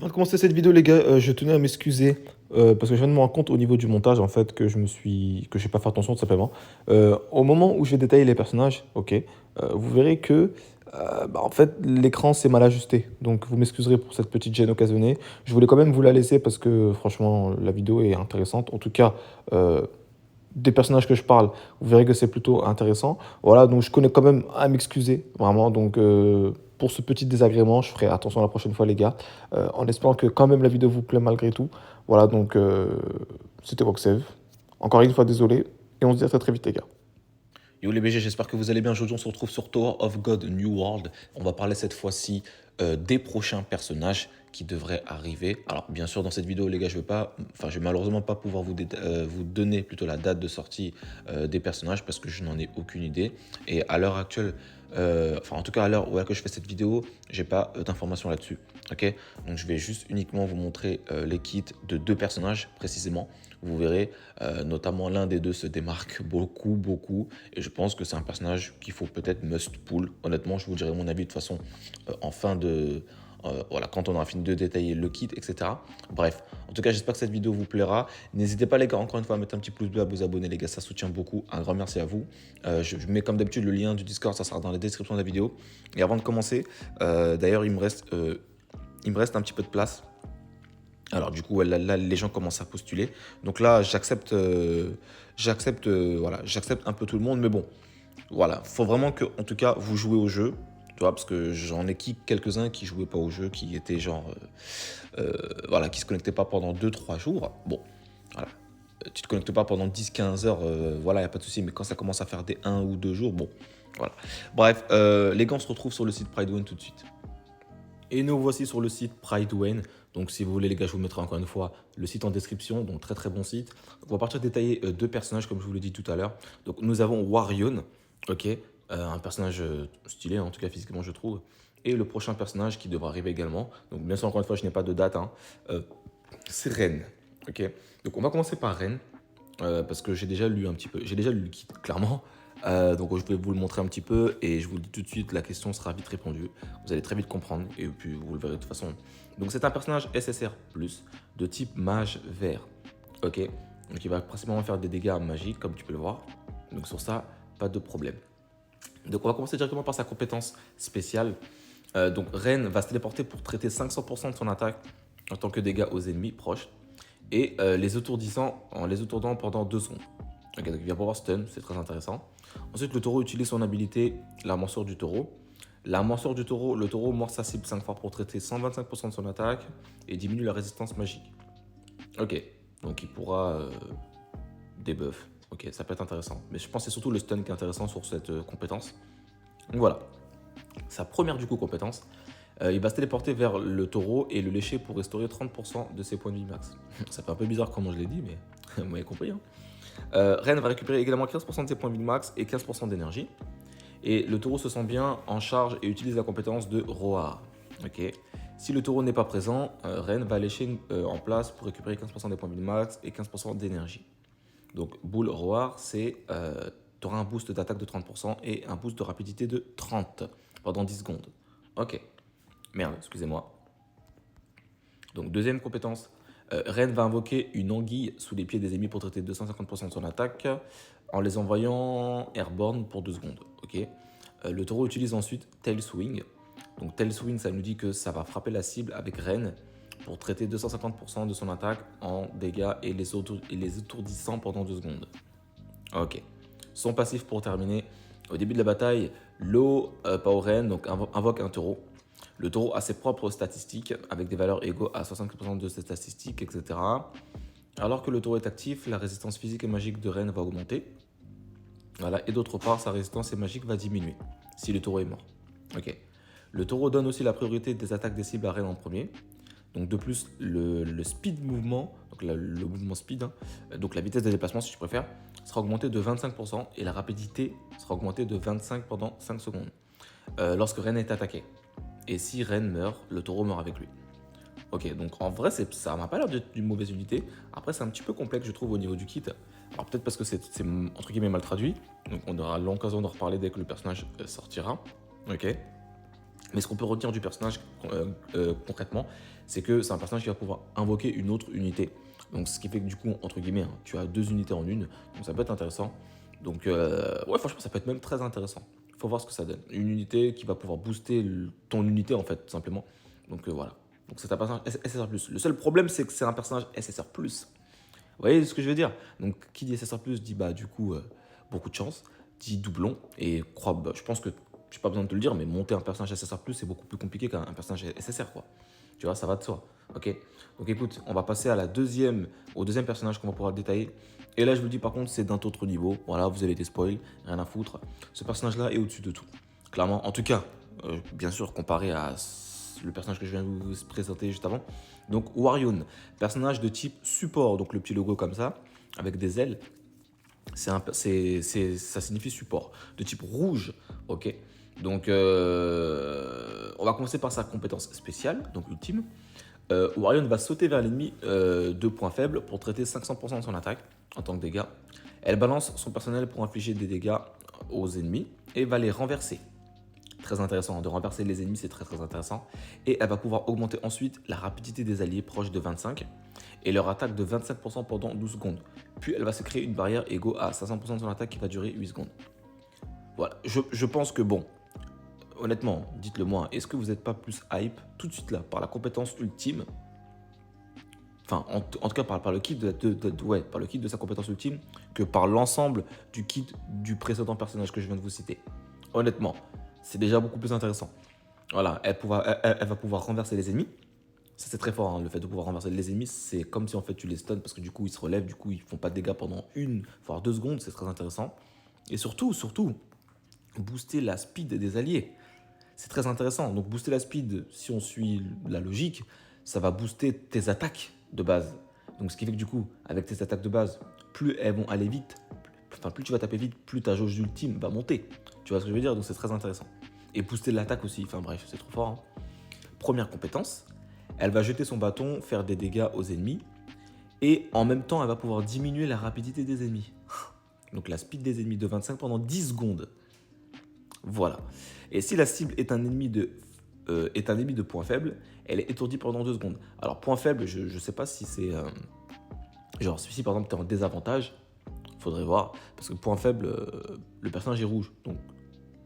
Avant de commencer cette vidéo, les gars, je tenais à m'excuser parce que je viens de me rendre compte au niveau du montage en fait que j'ai pas fait attention tout simplement. Au moment où je vais détailler les personnages, ok, vous verrez que en fait l'écran s'est mal ajusté. Donc vous m'excuserez pour cette petite gêne occasionnée. Je voulais quand même vous la laisser parce que franchement la vidéo est intéressante. En tout cas, euh, des personnages que je parle, vous verrez que c'est plutôt intéressant. Voilà, donc je connais quand même à m'excuser, vraiment. Donc pour ce petit désagrément, je ferai attention la prochaine fois, les gars, en espérant que quand même la vidéo vous plaît malgré tout. Voilà, donc c'était Roxev. Encore une fois, désolé, et on se dit à très très vite, les gars. Yo les BG, j'espère que vous allez bien. Aujourd'hui, on se retrouve sur Tower of God New World. On va parler cette fois-ci des prochains personnages qui devraient arriver. Alors, bien sûr, dans cette vidéo, les gars, je vais malheureusement pas pouvoir vous donner plutôt la date de sortie des personnages parce que je n'en ai aucune idée. Et à l'heure actuelle, en tout cas à l'heure où je fais cette vidéo, j'ai pas d'informations là-dessus. Ok, donc je vais juste uniquement vous montrer les kits de deux personnages précisément. Vous verrez, notamment l'un des deux se démarque beaucoup. Et je pense que c'est un personnage qu'il faut peut-être must pull. Honnêtement, je vous dirai mon avis de toute façon en fin de... voilà, quand on aura fini de détailler le kit, etc. Bref, en tout cas, j'espère que cette vidéo vous plaira. N'hésitez pas, les gars, encore une fois, à mettre un petit pouce bleu, à vous abonner, les gars, ça soutient beaucoup. Un grand merci à vous. Je mets comme d'habitude le lien du Discord, ça sera dans la description de la vidéo. Et avant de commencer, d'ailleurs, il me reste un petit peu de place. Alors du coup, ouais, là, les gens commencent à postuler. Donc là, j'accepte un peu tout le monde. Mais bon, voilà, faut vraiment que, en tout cas, vous jouez au jeu. Tu vois, parce que j'en ai quelques-uns qui jouaient pas au jeu, qui étaient genre, voilà, qui se connectaient pas pendant 2 3 jours. Bon, voilà. Tu te connectes pas pendant 10 15 heures, voilà, y a pas de souci. Mais quand ça commence à faire des 1 ou 2 jours, bon, voilà. Bref, les gars, on se retrouve sur le site Pridewin tout de suite. Et nous voici sur le site Pridewin. Donc si vous voulez, les gars, je vous mettrai encore une fois le site en description. Donc très très bon site. On va partir détailler deux personnages comme je vous l'ai dit tout à l'heure. Donc nous avons Warion, ok, un personnage stylé, en tout cas physiquement je trouve. Et le prochain personnage qui devra arriver également. Donc bien sûr, encore une fois, je n'ai pas de date, hein. C'est Ren, ok. Donc on va commencer par Ren. Parce que j'ai déjà lu un petit peu, j'ai déjà lu le kit, clairement. Donc je vais vous le montrer un petit peu et je vous le dis tout de suite, la question sera vite répondue. Vous allez très vite comprendre et puis vous le verrez de toute façon. Donc c'est un personnage SSR+, de type mage vert. Ok, donc il va principalement faire des dégâts magiques comme tu peux le voir. Donc sur ça, pas de problème. Donc on va commencer directement par sa compétence spéciale. Donc Ren va se téléporter pour traiter 500% de son attaque en tant que dégâts aux ennemis proches et les étourdissant en les étourdant pendant 2 secondes. Ok, donc il vient pouvoir stun, c'est très intéressant. Ensuite, le taureau utilise son habilité, la morsure du taureau. La morsure du taureau, le taureau mord sa cible 5 fois pour traiter 125% de son attaque et diminue la résistance magique. Ok, donc il pourra debuff. Ok, ça peut être intéressant. Mais je pense que c'est surtout le stun qui est intéressant sur cette compétence. Donc voilà, sa première du coup compétence. Il va se téléporter vers le taureau et le lécher pour restaurer 30% de ses points de vie max. Ça fait un peu bizarre comment je l'ai dit, mais vous m'avez compris. Hein. Ren va récupérer également 15% de ses points de vie max et 15% d'énergie. Et le taureau se sent bien en charge et utilise la compétence de Roar. Ok. Si le taureau n'est pas présent, Ren va lécher en place pour récupérer 15% des points de vie max et 15% d'énergie. Donc boule Roar, c'est tu auras un boost d'attaque de 30% et un boost de rapidité de 30 pendant 10 secondes. Ok. Merde, excusez-moi. Donc deuxième compétence, Ren va invoquer une anguille sous les pieds des ennemis pour traiter 250% de son attaque en les envoyant airborne pour 2 secondes. Ok. Le taureau utilise ensuite Tail Swing. Donc Tail Swing, ça nous dit que ça va frapper la cible avec Ren pour traiter 250% de son attaque en dégâts et les étourdissant pendant 2 secondes. Ok. Son passif pour terminer, au début de la bataille, Lo Ren donc invoque un taureau. Le taureau a ses propres statistiques avec des valeurs égaux à 75% de ses statistiques, etc. Alors que le taureau est actif, la résistance physique et magique de Ren va augmenter. Voilà. Et d'autre part, sa résistance magique va diminuer si le taureau est mort. Ok. Le taureau donne aussi la priorité des attaques des cibles à Ren en premier. Donc de plus, le speed mouvement, donc le mouvement speed, hein, donc la vitesse de déplacement si tu préfères, sera augmentée de 25% et la rapidité sera augmentée de 25 pendant 5 secondes lorsque Ren est attaqué. Et si Ren meurt, le taureau meurt avec lui. Ok, donc en vrai, ça m'a pas l'air d'une mauvaise unité. Après, c'est un petit peu complexe, je trouve, au niveau du kit. Alors peut-être parce que c'est entre guillemets mal traduit. Donc on aura l'occasion d'en reparler dès que le personnage sortira. Ok. Mais ce qu'on peut retenir du personnage concrètement, c'est que c'est un personnage qui va pouvoir invoquer une autre unité. Donc ce qui fait que du coup, entre guillemets, hein, tu as deux unités en une, donc ça peut être intéressant. Donc ouais, franchement, ça peut être même très intéressant. Il faut voir ce que ça donne. Une unité qui va pouvoir booster ton unité en fait, tout simplement. Donc voilà. Donc c'est un personnage SSR+. Le seul problème, c'est que c'est un personnage SSR+. Vous voyez ce que je veux dire? Donc qui dit SSR+, dit bah du coup beaucoup de chance, dit doublon, et bah, je pense que j'ai pas besoin de te le dire, mais monter un personnage SSR+, c'est beaucoup plus compliqué qu'un personnage SSR, quoi. Tu vois, ça va de soi. Ok. Donc écoute, on va passer à au deuxième personnage qu'on va pouvoir détailler. Et là, je vous dis par contre, c'est d'un autre niveau. Voilà, vous avez des spoils, rien à foutre. Ce personnage-là est au-dessus de tout. Clairement, en tout cas, bien sûr, comparé à le personnage que je viens de vous présenter juste avant. Donc Warion, personnage de type support, donc le petit logo comme ça, avec des ailes. Ça signifie support. De type rouge, ok. Donc, on va commencer par sa compétence spéciale, donc ultime. Warion va sauter vers l'ennemi de points faibles pour traiter 500% de son attaque en tant que dégâts. Elle balance son personnel pour infliger des dégâts aux ennemis et va les renverser. Très intéressant, de renverser les ennemis, c'est très très intéressant. Et elle va pouvoir augmenter ensuite la rapidité des alliés proche de 25 et leur attaque de 25% pendant 12 secondes. Puis elle va se créer une barrière égale à 500% de son attaque qui va durer 8 secondes. Voilà, je pense que bon, honnêtement, dites-le moi, est-ce que vous n'êtes pas plus hype tout de suite là par la compétence ultime? Enfin, en tout cas par le kit par le kit de sa compétence ultime que par l'ensemble du kit du précédent personnage que je viens de vous citer. Honnêtement, c'est déjà beaucoup plus intéressant. Voilà, elle va pouvoir renverser les ennemis. Ça c'est très fort, hein, le fait de pouvoir renverser les ennemis, c'est comme si en fait tu les stuns parce que du coup ils se relèvent, du coup ils font pas de dégâts pendant 1 voire 2 secondes, c'est très intéressant. Et surtout, booster la speed des alliés. C'est très intéressant. Donc booster la speed, si on suit la logique, ça va booster tes attaques de base. Donc ce qui fait que du coup, avec tes attaques de base, plus elles vont aller vite, plus tu vas taper vite, plus ta jauge d'ultime va monter. Tu vois ce que je veux dire? Donc c'est très intéressant. Et booster l'attaque aussi, enfin bref, c'est trop fort. Hein. Première compétence, elle va jeter son bâton, faire des dégâts aux ennemis, et en même temps, elle va pouvoir diminuer la rapidité des ennemis. Donc la speed des ennemis de 25 pendant 10 secondes. Voilà. Et si la cible est un ennemi de point faible, elle est étourdie pendant 2 secondes. Alors point faible, je ne sais pas si c'est... genre si par exemple tu es en désavantage, faudrait voir, parce que point faible, le personnage est rouge, donc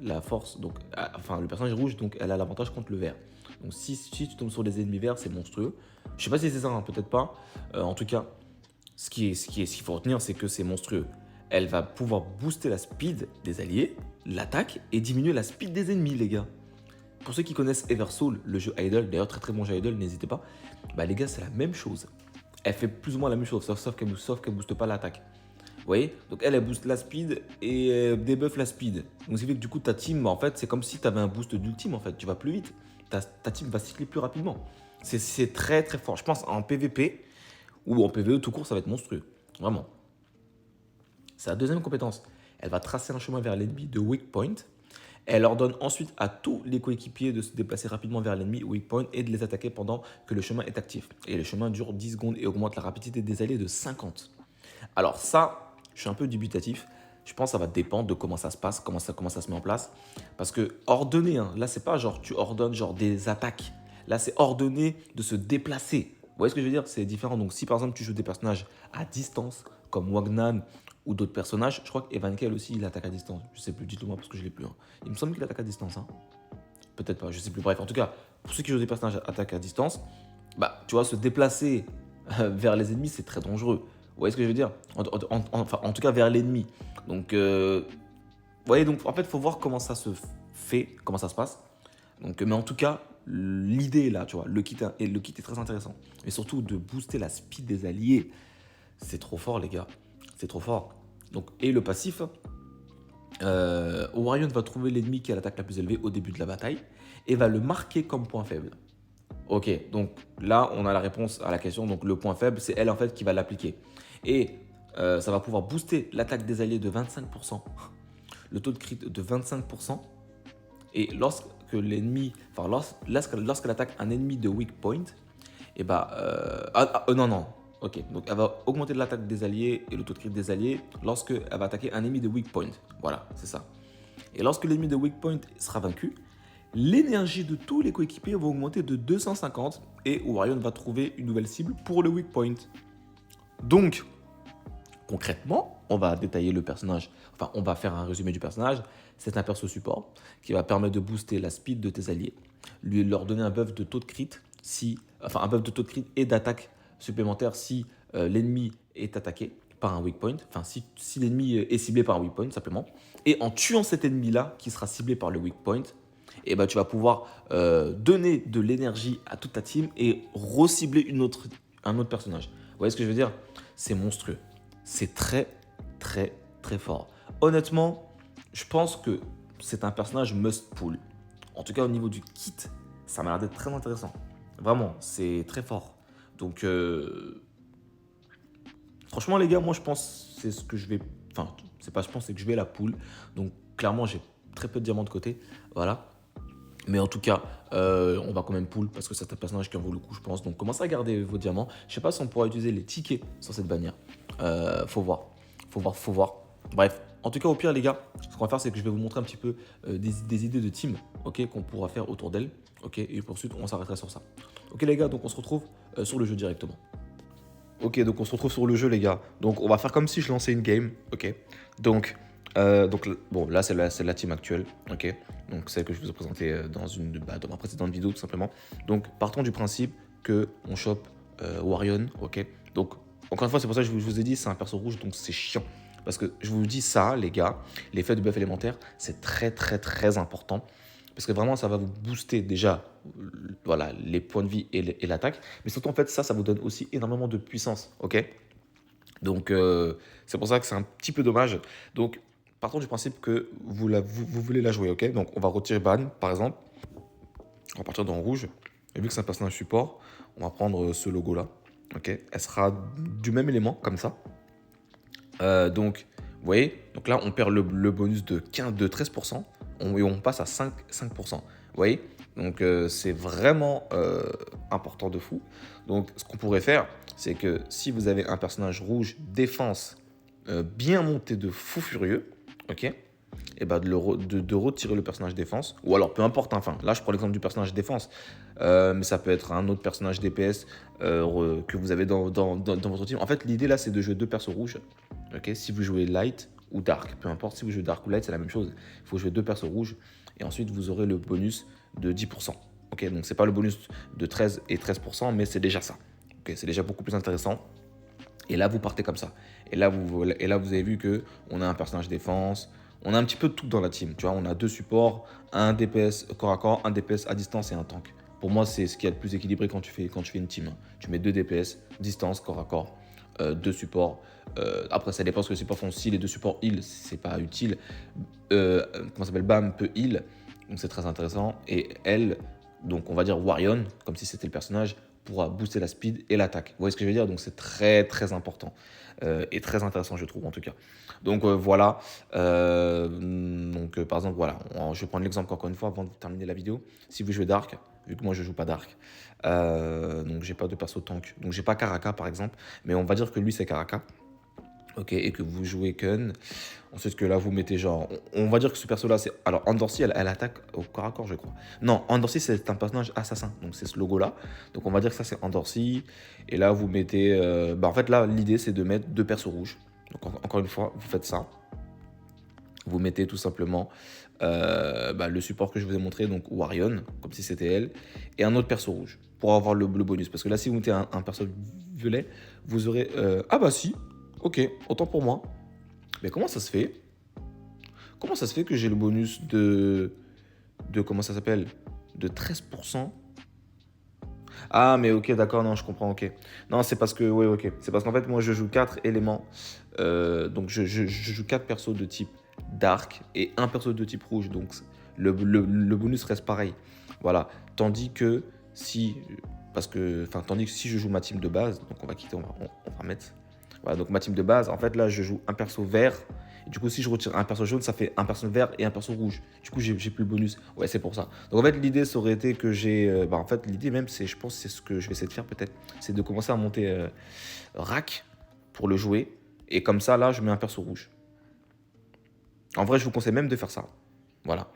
la force, donc, le personnage est rouge, donc elle a l'avantage contre le vert. Donc si tu tombes sur des ennemis verts, c'est monstrueux. Je sais pas si c'est ça, hein, peut-être pas. En tout cas, ce qu'il faut retenir, c'est que c'est monstrueux. Elle va pouvoir booster la speed des alliés, l'attaque, et diminuer la speed des ennemis, les gars. Pour ceux qui connaissent Eversoul, le jeu Idle, d'ailleurs très très bon jeu Idle, n'hésitez pas. Bah les gars, c'est la même chose. Elle fait plus ou moins la même chose, sauf qu'elle booste pas l'attaque. Vous voyez? Donc elle booste la speed et débuff la speed. Donc ce qui fait que du coup ta team, en fait, c'est comme si tu avais un boost d'ultime, en fait. Tu vas plus vite. Ta team va cycler plus rapidement. C'est très très fort. Je pense en PVP ou en PVE tout court, ça va être monstrueux. Vraiment. C'est la deuxième compétence. Elle va tracer un chemin vers l'ennemi de weak point. Elle ordonne ensuite à tous les coéquipiers de se déplacer rapidement vers l'ennemi weak point et de les attaquer pendant que le chemin est actif. Et le chemin dure 10 secondes et augmente la rapidité des alliés de 50. Alors ça, je suis un peu dubitatif. Je pense que ça va dépendre de comment ça se passe, comment ça se met en place. Parce que ordonner, hein, là c'est pas genre tu ordonnes genre des attaques. Là c'est ordonner de se déplacer. Vous voyez ce que je veux dire? C'est différent. Donc si par exemple tu joues des personnages à distance, comme Wagnan ou d'autres personnages, je crois qu'Evankel aussi il attaque à distance. Je sais plus, dites-le moi parce que je l'ai plus. Hein. Il me semble qu'il attaque à distance. Hein. Peut-être pas, je sais plus. Bref, en tout cas, pour ceux qui jouent des personnages à attaque à distance, bah tu vois, se déplacer vers les ennemis c'est très dangereux. Vous voyez ce que je veux dire? En tout cas vers l'ennemi. Donc, vous voyez, donc en fait, il faut voir comment ça se fait, comment ça se passe. Donc, mais en tout cas, l'idée est là, tu vois, le kit est très intéressant. Et surtout de booster la speed des alliés. C'est trop fort, les gars. C'est trop fort. Donc, et le passif, Orion va trouver l'ennemi qui a l'attaque la plus élevée au début de la bataille et va le marquer comme point faible. Ok, donc là, on a la réponse à la question. Donc, le point faible, c'est elle en fait qui va l'appliquer. Et ça va pouvoir booster l'attaque des alliés de 25%, le taux de crit de 25%. Et lorsque l'ennemi, lorsqu'elle attaque un ennemi de weak point, et non. Ok, donc elle va augmenter l'attaque des alliés et le taux de crit des alliés lorsque elle va attaquer un ennemi de weak point. Voilà, c'est ça. Et lorsque l'ennemi de weak point sera vaincu, l'énergie de tous les coéquipiers va augmenter de 250 et Orion va trouver une nouvelle cible pour le weak point. Donc, concrètement, on va détailler le personnage, enfin on va faire un résumé du personnage. C'est un perso support qui va permettre de booster la speed de tes alliés, leur donner un buff de taux de crit, un buff de taux de crit et d'attaque supplémentaire si l'ennemi est attaqué par un weak point, enfin si l'ennemi est ciblé par un weak point simplement. Et en tuant cet ennemi-là qui sera ciblé par le weak point, et ben, tu vas pouvoir donner de l'énergie à toute ta team et recibler un autre personnage. Vous voyez ce que je veux dire? C'est monstrueux. C'est très, très, très fort. Honnêtement, je pense que c'est un personnage must pull. En tout cas, au niveau du kit, ça m'a l'air d'être très intéressant. Vraiment, c'est très fort. Donc, franchement, les gars, moi, je pense que c'est ce que je vais... Enfin, c'est pas je pense, c'est que je vais la pull. Donc, clairement, j'ai très peu de diamants de côté. Voilà. Mais en tout cas, on va quand même pull parce que c'est un personnage qui en vaut le coup, je pense. Donc, commencez à garder vos diamants. Je sais pas si on pourra utiliser les tickets sur cette bannière. Faut voir. Faut voir. Bref, en tout cas, au pire, les gars, ce qu'on va faire, c'est que je vais vous montrer un petit peu des idées de team, ok, qu'on pourra faire autour d'elle, ok, et ensuite, on s'arrêtera sur ça. Ok, les gars, donc on se retrouve sur le jeu directement. Ok, donc on se retrouve sur le jeu, les gars. Donc, on va faire comme si je lançais une game, ok. Donc, bon, là, c'est la team actuelle, ok. Donc, celle que je vous ai présentée dans ma précédente vidéo, tout simplement. Donc, partons du principe qu'on chope Warion, ok. Donc, encore une fois, c'est pour ça que je vous ai dit, c'est un perso rouge, donc c'est chiant. Parce que je vous dis ça, les gars, l'effet de buff élémentaire, c'est très, très, très important. Parce que vraiment, ça va vous booster déjà voilà, les points de vie et l'attaque. Mais surtout, en fait, ça vous donne aussi énormément de puissance, ok. Donc, c'est pour ça que c'est un petit peu dommage. Donc, partons du principe que vous voulez la jouer, ok. Donc, on va retirer ban, par exemple. On va partir dans rouge. Et vu que c'est un personnage support, on va prendre ce logo-là, ok. Elle sera du même élément, comme ça. Donc, vous voyez, donc là, on perd le bonus de 13%, et on passe à 5%. Vous voyez, donc c'est vraiment important de fou. Donc, ce qu'on pourrait faire, c'est que si vous avez un personnage rouge défense bien monté de fou furieux, ok, et ben de retirer le personnage défense, ou alors peu importe, enfin, là je prends l'exemple du personnage défense, mais ça peut être un autre personnage DPS que vous avez dans votre team. En fait, l'idée là, c'est de jouer deux persos rouges. Ok, si vous jouez light ou dark, peu importe, si vous jouez dark ou light, c'est la même chose. Il faut jouer deux persos rouges et ensuite vous aurez le bonus de 10%. Ok, donc c'est pas le bonus de 13 et 13%, mais c'est déjà ça. Ok, c'est déjà beaucoup plus intéressant. Et là, vous partez comme ça. Et là, vous avez vu qu'on a un personnage défense. On a un petit peu de tout dans la team. Tu vois, on a deux supports, un DPS corps à corps, un DPS à distance et un tank. Pour moi, c'est ce qui est le plus équilibré quand tu fais une team. Tu mets deux DPS, distance, corps à corps, deux supports. Après, ça dépend ce que les supports font. Si les deux supports heal, c'est pas utile. Comment ça s'appelle, Bam peut heal. Donc c'est très intéressant. Et elle, donc on va dire Warion, comme si c'était le personnage, pourra booster la speed et l'attaque. Vous voyez ce que je veux dire? Donc c'est très très important et très intéressant, je trouve, en tout cas. Donc voilà. Par exemple, voilà, je vais prendre l'exemple encore une fois avant de terminer la vidéo. Si vous jouez Dark, vu que moi je joue pas Dark, donc j'ai pas de perso tank, donc j'ai pas Karaka par exemple, mais on va dire que lui c'est Karaka. Ok, et que vous jouez Kun. Ensuite que là vous mettez genre, on va dire que ce perso là c'est, alors Andorsi elle attaque au corps à corps, je crois. Non, Andorsi c'est un personnage assassin, donc c'est ce logo là. Donc on va dire que ça c'est Andorsi. Et là vous mettez, en fait là l'idée c'est de mettre deux persos rouges. Donc encore une fois vous faites ça. Vous mettez tout simplement le support que je vous ai montré, donc Warion, comme si c'était elle, et un autre perso rouge pour avoir le bonus. Parce que là si vous mettez un perso violet, vous aurez, ah bah si. Ok, autant pour moi. Mais comment ça se fait? Comment ça se fait que j'ai le bonus de comment ça s'appelle? De 13%? Ah, mais ok, d'accord, non, je comprends, ok. Non, c'est parce que, ouais, ok. C'est parce qu'en fait, moi, je joue 4 éléments. Donc, je joue 4 persos de type dark et un perso de type rouge. Donc, le bonus reste pareil. Voilà. Tandis que si je joue ma team de base, donc on va quitter, on va mettre. Voilà, donc ma team de base, en fait, là, je joue un perso vert. Et du coup, si je retire un perso jaune, ça fait un perso vert et un perso rouge. Du coup, j'ai plus le bonus. Ouais, c'est pour ça. Donc, en fait, l'idée, ça aurait été que j'ai... en fait, l'idée même, je pense, c'est ce que je vais essayer de faire peut-être. C'est de commencer à monter rack pour le jouer. Et comme ça, là, je mets un perso rouge. En vrai, je vous conseille même de faire ça. Voilà.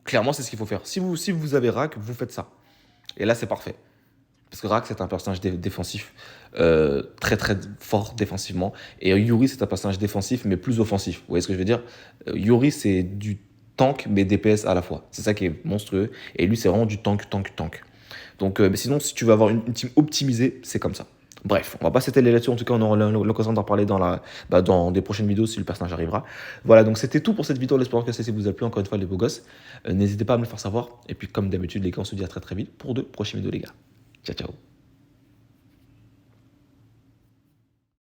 Clairement, c'est ce qu'il faut faire. Si vous avez Rack, vous faites ça. Et là, c'est parfait. Parce que Rack, c'est un personnage défensif, très très fort défensivement. Et Yuri, c'est un personnage défensif, mais plus offensif. Vous voyez ce que je veux dire? Yuri, c'est du tank, mais DPS à la fois. C'est ça qui est monstrueux. Et lui, c'est vraiment du tank, tank, tank. Donc, mais sinon, si tu veux avoir une team optimisée, c'est comme ça. Bref, on va pas s'étaler là-dessus. En tout cas, on aura l'occasion d'en parler dans des prochaines vidéos si le personnage arrivera. Voilà, donc c'était tout pour cette vidéo. J'espère que celle-ci vous a plu. Encore une fois, les beaux gosses. N'hésitez pas à me le faire savoir. Et puis, comme d'habitude, les gars, on se dit à très très vite pour de prochaines vidéos, les gars. Ciao, ciao.